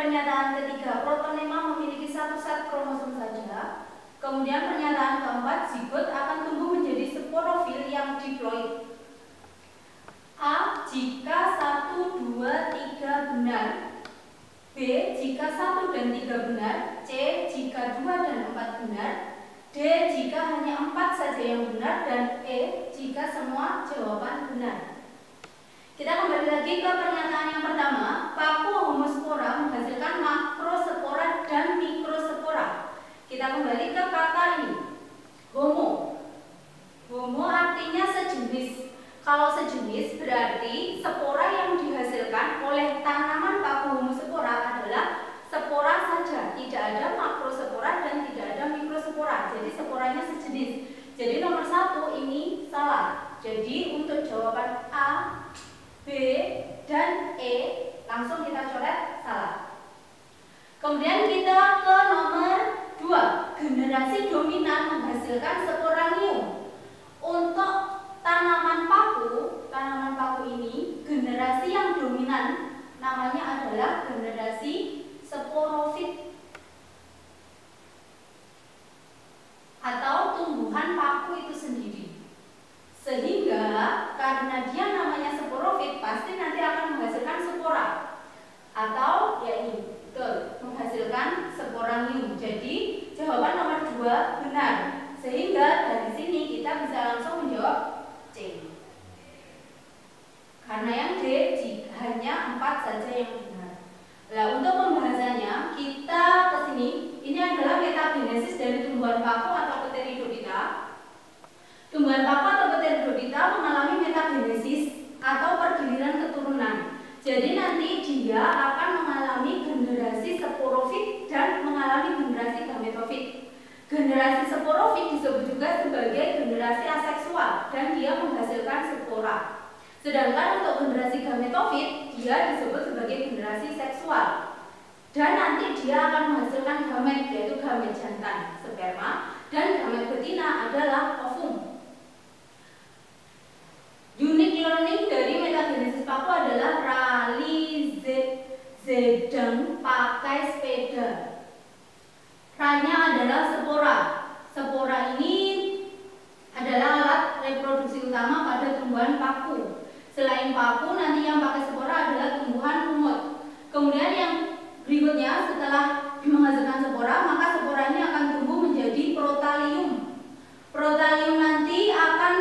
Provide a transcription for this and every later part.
pernyataan ketiga, protonema memiliki satu set kromosom saja. Kemudian pernyataan keempat, zigot akan tumbuh menjadi sporofil yang diploid. A. Jika 1, 2, 3 benar. B. Jika 1 dan 3 benar. C. Jika 2 dan 4 benar. D. Jika hanya 4 saja yang benar. Dan E. Jika semua jawaban benar. Kita kembali lagi ke pernyataan yang pertama. Paku homospora menghasilkan makrospora dan mikrospora. Kita kembali ke kata ini. Homo. Homo artinya sejenis. Kalau sejenis berarti spora yang dihasilkan oleh tanaman paku homospora adalah spora saja. Tidak ada makrospora dan tidak ada mikrospora. Jadi sporanya sejenis. Jadi nomor 1 ini salah. Jadi untuk jawaban A, B, dan E langsung kita coret salah. Kemudian kita ke nomor 2. Generasi dominan menghasilkan sporanium. Untuk tanaman paku ini generasi yang dominan namanya adalah generasi sporofit atau tumbuhan paku itu sendiri. Sehingga karena dia namanya sporofit pasti nanti akan menghasilkan spora atau ya ini betul menghasilkan sporanium. Jadi jawaban nomor 2 benar. Sehingga dari sini kita bisa langsung menjawab C. Karena yang D hanya 4 saja yang benar. Nah, untuk pembahasannya kita ke sini. Ini adalah metagenesis dari tumbuhan paku atau Pteridophyta. Tumbuhan paku atau Pteridophyta mengalami metagenesis atau pergiliran keturunan. Jadi nanti dia akan mengalami generasi sporofit dan mengalami generasi gametofit. Generasi sporofit disebut juga sebagai generasi aseksual dan dia menghasilkan spora. Sedangkan untuk generasi gametofit dia disebut sebagai generasi seksual. Dan nanti dia akan menghasilkan gamet, yaitu gamet jantan, sperma, dan gamet betina adalah ovum. Unique learning dari metagenesis paku adalah Rally sedang pakai sepeda. Ra-nya adalah spora. Spora ini adalah alat reproduksi utama pada tumbuhan paku. Selain paku, nanti yang pakai spora adalah tumbuhan lumut. Kemudian yang berikutnya setelah menghasilkan spora, maka spora ini akan tumbuh menjadi protalium. Protalium nanti akan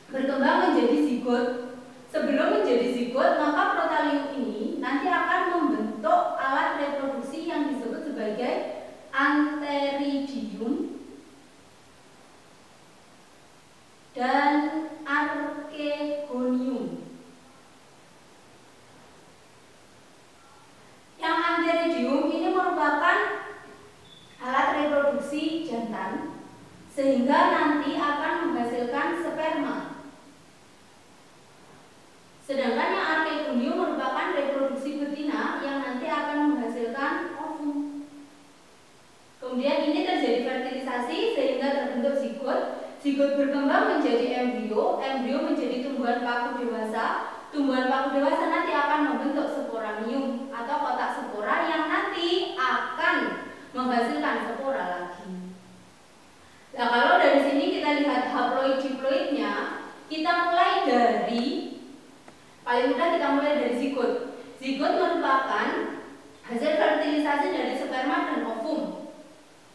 berkembang menjadi zigot. Sebelum menjadi zigot, maka protalium ini nanti akan membentuk alat reproduksi yang disebut sebagai antheridium dan archegonium. Yang antheridium ini merupakan alat reproduksi jantan sehingga nanti akan menghasilkan sperma. Sedangkan yang archegonium merupakan reproduksi betina yang nanti akan menghasilkan ovum. Kemudian ini terjadi fertilisasi sehingga terbentuk zigot. Zigot berkembang menjadi embrio, embrio menjadi tumbuhan paku dewasa. Tumbuhan paku dewasa nanti akan membentuk sporanium atau kotak spora yang nanti akan menghasilkan spora lagi. Nah, kalau dari sini kita lihat haploid diploidnya, kita mulai dari paling mudah kita mulai dari zigot. Zigot merupakan hasil fertilisasi dari sperma dan ovum.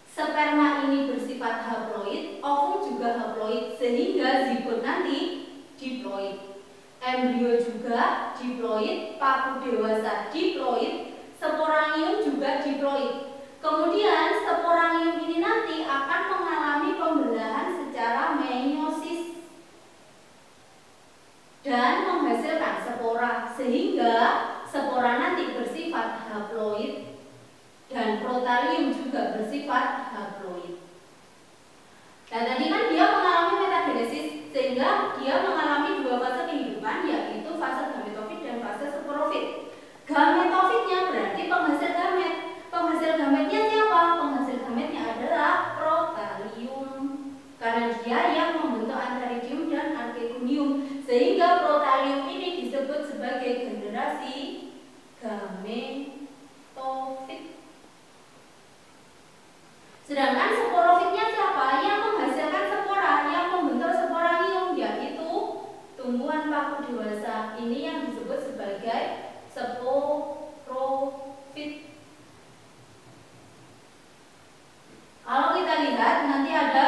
Sperma ini bersifat haploid, ovum juga haploid, sehingga zigot nanti diploid. Embrio juga diploid, paku dewasa diploid, sporanium juga diploid. Kemudian sporanium ini nanti akan mengalami pembelahan secara meiosis dan menghasilkan spora, sehingga spora nanti bersifat haploid dan protalium juga bersifat haploid. Nah, tadi kan dia mengalami metagenesis sehingga dia mengalami dua fase kehidupan, yaitu fase gametofit dan fase sporofit. Gametofitnya berarti penghasil gamet. Penghasil gametnya siapa? Penghasil gametnya adalah protalium. Karena dia yang membentuk antheridium dan archegonium, sehingga protalium ini disebut sebagai generasi gametofit. Sedangkan sporofitnya siapa? Yang menghasilkan spora, yang membentuk sporangium, yaitu tumbuhan paku dewasa. Ini yang disebut sebagai sporofit. Kalau kita lihat nanti ada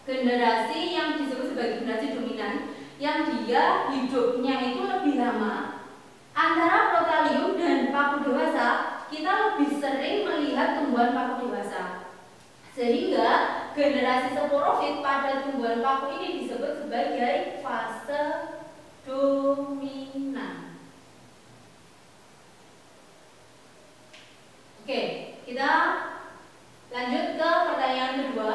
generasi yang disebut sebagai generasi dominan, yang dia hidupnya itu lebih lama. Antara protalium dan paku dewasa, kita lebih sering melihat tumbuhan paku dewasa. Sehingga generasi sporofit pada tumbuhan paku ini disebut sebagai fase dominan. Oke, kita lanjut ke pertanyaan kedua.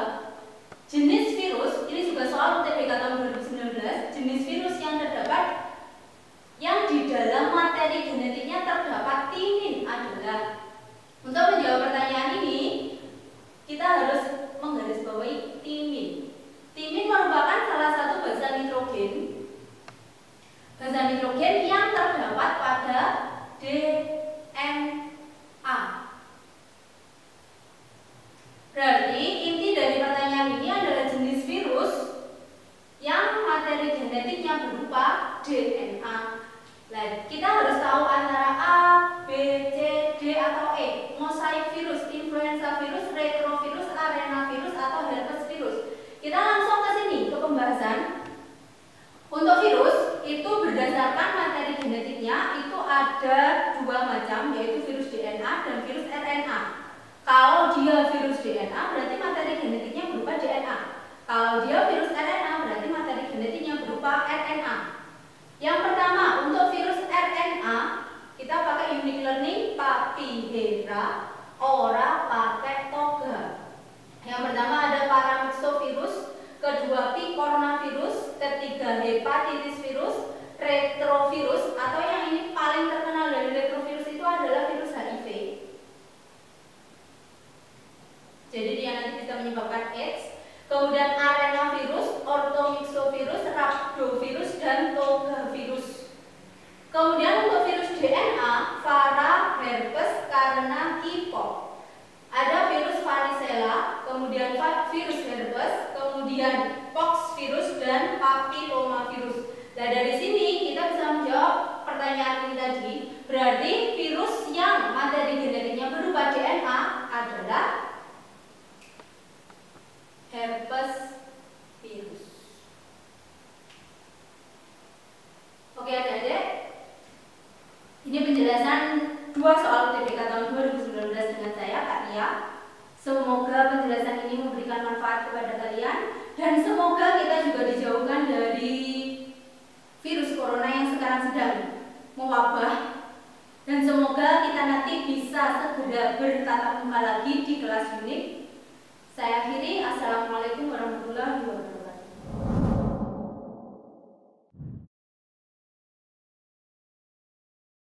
Jenis virus, ini juga soal UTBK tahun 2019. Jenis virus yang terdapat yang di dalam materi genetiknya terdapat timin adalah. Untuk menjawab pertanyaan ini, kita harus menggarisbawahi timin. Timin merupakan salah satu basa nitrogen. Basa nitrogen yang terdapat pada DNA. Berarti inti dari pertanyaan ini adalah jenis virus yang materi genetiknya berupa DNA. Nah, kita harus tahu antara A, B, C, D atau E. Mosaik virus, influenza virus, retrovirus, arenavirus atau herpes virus. Kita langsung ke sini ke pembahasan. Untuk virus itu berdasarkan materi genetiknya itu ada dua macam, yaitu virus DNA dan virus RNA. Kalau dia virus DNA berarti materi genetiknya berupa DNA. Kalau dia virus RNA berarti materi genetiknya berupa RNA. Yang pertama, untuk virus RNA kita pakai unique learning papihera, ora pakai toga. Yang pertama ada paramyxovirus, kedua picornavirus, ketiga hepatitis virus, retrovirus, atau yang ini paling terkenal dari retrovirus itu adalah virus HIV. Jadi dia nanti bisa menyebabkan AIDS. Kemudian arenavirus, orthomyxovirus, rhabdovirus, dan togavirus. Kemudian untuk virus DNA, vara, herpes, karena kipok. Ada virus varicella, kemudian virus herpes, kemudian pox virus, dan papillomavirus. Nah, dari sini kita bisa menjawab pertanyaan ini tadi. Berarti virus yang materi genetiknya berupa DNA adalah herpes virus. Oke adik-adik, ini penjelasan dua soal UTBK tahun 2019 dengan saya, Kak Ria. Semoga penjelasan ini memberikan manfaat kepada kalian dan semoga kita juga dijauhkan dari virus corona yang sekarang sedang mewabah, dan semoga kita nanti bisa segera bertatap muka lagi di kelas unit. Saya akhiri, assalamualaikum warahmatullahi wabarakatuh.